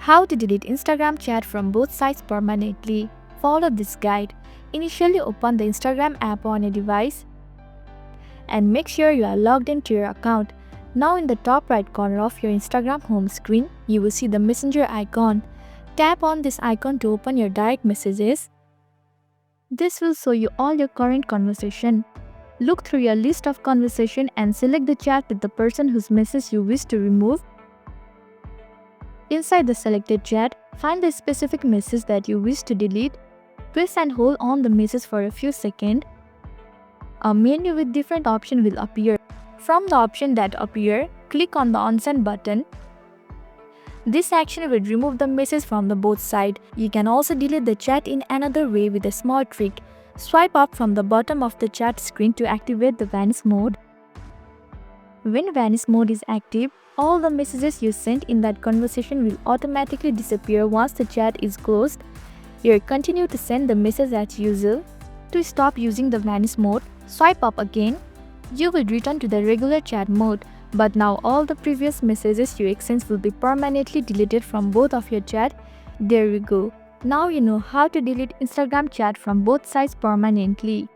How to delete Instagram chat from both sides permanently. Follow this guide. Initially open the Instagram app on a device and make sure you are logged into your account. Now in the top right corner of your Instagram home screen, you will see the messenger icon. Tap on this icon to open your direct messages. This will show you all your current conversation. Look through your list of conversation and select the chat with the person whose message you wish to remove. Inside the selected chat, find the specific message that you wish to delete. Press and hold on the message for a few seconds. A menu with different options will appear. From the option that appear, click on the unsend button. This action will remove the message from the both sides. You can also delete the chat in another way with a small trick. Swipe up from the bottom of the chat screen to activate the vanish mode. When vanish mode is active, all the messages you sent in that conversation will automatically disappear once the chat is closed. Here, continue to send the message as usual. To stop using the vanish mode, swipe up again. You will return to the regular chat mode, but now all the previous messages you exchanged will be permanently deleted from both of your chat. There you go. Now you know how to delete Instagram chat from both sides permanently.